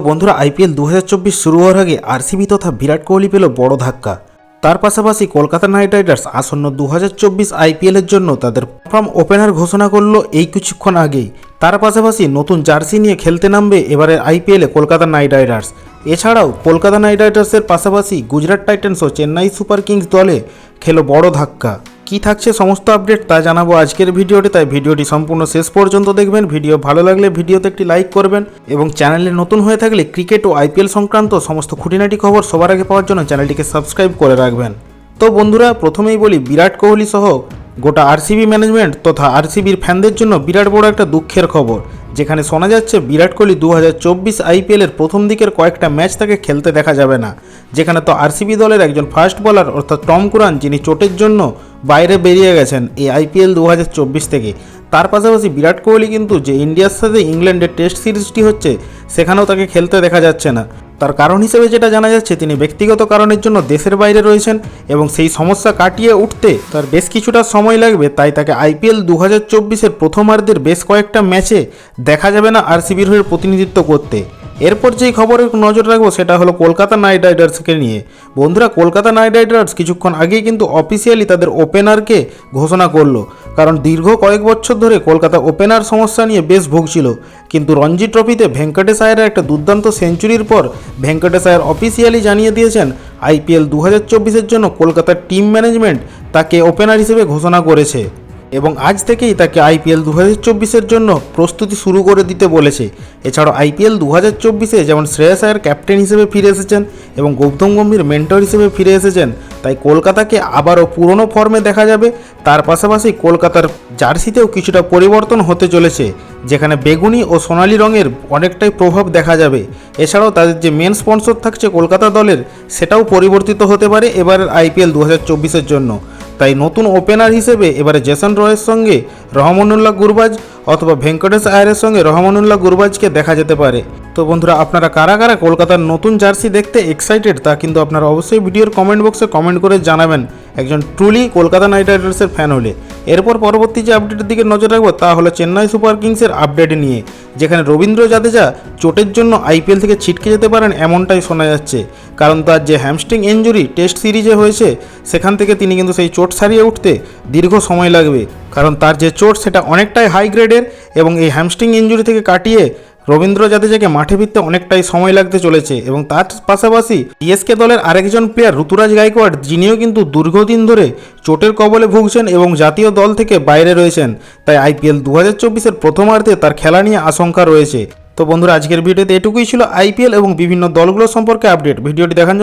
বন্ধুরা আইপিএল 2024 শুরু হওয়ার আগে আরসিবি তথা বিরাট কোহলি পেল বড় ধাক্কা। তার পাশাপাশি কলকাতা নাইট রাইডার্স আসন্ন 2024 আইপিএলের জন্য তাদের প্রথম ওপেনার ঘোষণা করলো এই কিছুক্ষণ আগেই। তার পাশাপাশি নতুন জার্সি নিয়ে খেলতে নামবে এবারের আইপিএলে কলকাতা নাইট রাইডার্স। এছাড়াও কলকাতা নাইট রাইডার্সের পাশাপাশি গুজরাট টাইটান্স ও চেন্নাই সুপার কিংস দলে খেলো বড় ধাক্কা। কি থাকছে সমস্ত আপডেট তা জানাবো আজকের ভিডিওতে, তাই ভিডিওটি সম্পূর্ণ শেষ পর্যন্ত দেখবেন। ভিডিও ভালো লাগলে ভিডিওতে একটি লাইক করবেন এবং চ্যানেলে নতুন হয়ে থাকলে ক্রিকেট ও আইপিএল সংক্রান্ত সমস্ত খুঁটিনাটি খবর সবার আগে পাওয়ার জন্য চ্যানেলটিকে সাবস্ক্রাইব করে রাখবেন। তো বন্ধুরা প্রথমেই বলি, বিরাট কোহলি সহ গোটা আরসিবি ম্যানেজমেন্ট তথা আরসিবির ফ্যানদের জন্য বিরাট বড় একটা দুঃখের খবর, যেখানে শোনা যাচ্ছে বিরাট কোহলি 2024 আইপিএলের প্রথম দিকের কয়েকটা ম্যাচ তাকে খেলতে দেখা যাবে না। যেখানে তো আরসিবি দলের একজন ফাস্ট বোলার অর্থাৎ টম কুরান, যিনি চোটের জন্য বাইরে বেরিয়ে গেছেন এই আইপিএল 2024 থেকে। তার পাশাপাশি বিরাট কোহলি কিন্তু যে ইন্ডিয়ার সাথে ইংল্যান্ডের টেস্ট সিরিজটি হচ্ছে সেখানেও তাকে খেলতে দেখা যাচ্ছে না। তার কারণ হিসেবে যেটা জানা যাচ্ছে, তিনি ব্যক্তিগত কারণের জন্য দেশের বাইরে রয়েছেন এবং সেই সমস্যা কাটিয়ে উঠতে তার বেশ কিছুটা সময় লাগবে। তাই তাকে আইপিএল 2024-এর প্রথমার্ধের বেশ কয়েকটা ম্যাচে দেখা যাবে না আরসিবির হয়ে প্রতিনিধিত্ব করতে। এরপর যেই খবরে নজর রাখবো সেটা হলো কলকাতা নাইট রাইডার্সকে নিয়ে। বন্ধুরা কলকাতা নাইট রাইডার্স কিছুক্ষণ আগেই কিন্তু অফিসিয়ালি তাদের ওপেনারকে ঘোষণা করলো, কারণ দীর্ঘ কয়েক বছর ধরে কলকাতা ওপেনার সমস্যা নিয়ে বেশ ভুগছিল। কিন্তু রঞ্জি ট্রফিতে ভেঙ্কটেশ আয়ারের একটা দুর্দান্ত সেঞ্চুরির পর ভেঙ্কটেশ আয়ার অফিসিয়ালি জানিয়ে দিয়েছেন আইপিএল 2024-এর জন্য কলকাতার টিম ম্যানেজমেন্ট তাকে ওপেনার হিসেবে ঘোষণা করেছে এবং আজ থেকেই তাকে আইপিএল 2024-এর জন্য প্রস্তুতি শুরু করে দিতে বলেছে। এছাড়াও আইপিএল 2024-এ যেমন শ্রেয়াস আয়ার ক্যাপ্টেন হিসেবে ফিরে এসেছেন এবং গৌতম গম্ভীর মেন্টর হিসেবে ফিরে এসেছেন, তাই কলকাতাকে আবারও পুরনো ফর্মে দেখা যাবে। তার পাশাপাশি কলকাতার জার্সিতেও কিছুটা পরিবর্তন হতে চলেছে, যেখানে বেগুনি ও সোনালি রঙের অনেকটাই প্রভাব দেখা যাবে। এছাড়াও তাদের যে মেন স্পন্সর থাকছে কলকাতা দলের, সেটাও পরিবর্তিত হতে পারে এবারের আইপিএল 2024-এর জন্য। তাই নতুন ওপেনার হিসেবে এবারে জেসন রয়ের সঙ্গে রহমানুল্লাহ গুরবাজ অথবা ভেঙ্কটেশ আয়ারের সঙ্গে রহমানুল্লাহ গুরবাজকে দেখা যেতে পারে। তো বন্ধুরা আপনারা কারা কারা কলকাতার নতুন জার্সি দেখতে এক্সাইটেড তা কিন্তু আপনারা অবশ্যই ভিডিওর কমেন্ট বক্সে কমেন্ট করে জানাবেন, একজন ট্রুলি কলকাতা নাইট রাইডার্সের ফ্যান হলে। এরপর পরবর্তী যে আপডেটের দিকে নজর রাখবো তা হলো চেন্নাই সুপার কিংসের আপডেট নিয়ে, যেখানে রবীন্দ্র জাদেজা চোটের জন্য আইপিএল থেকে ছিটকে যেতে পারেন এমনটাই শোনা যাচ্ছে। কারণ তার যে হ্যামস্ট্রিং ইনজুরি টেস্ট সিরিজে হয়েছে সেখান থেকে তিনি কিন্তু সেই চোট সারিয়ে উঠতে দীর্ঘ সময় লাগবে, কারণ তার যে চোট সেটা অনেকটাই হাই গ্রেডের এবং এই হ্যামস্ট্রিং ইনজুরি থেকে কাটিয়ে রবীন্দ্র জাদেজাকে মাঠে ফিরতে অনেকটাই সময় লাগতে চলেছে। এবং তার পাশাপাশি সিএসকে দলের আরেকজন প্লেয়ার ঋতুরাজ গায়কোয়াড়, যিনিও কিন্তু দীর্ঘদিন ধরে চোটের কবলে ভুগছেন এবং জাতীয় দল থেকে বাইরে রয়েছেন। তাই আইপিএল 2024-এর প্রথমার্ধে তার খেলা নিয়ে আশঙ্কা রয়েছে। তো বন্ধুরা আজকের ভিডিওতে এটুকুই ছিল আইপিএল এবং বিভিন্ন দলগুলো সম্পর্কে আপডেট। ভিডিওটি দেখার জন্য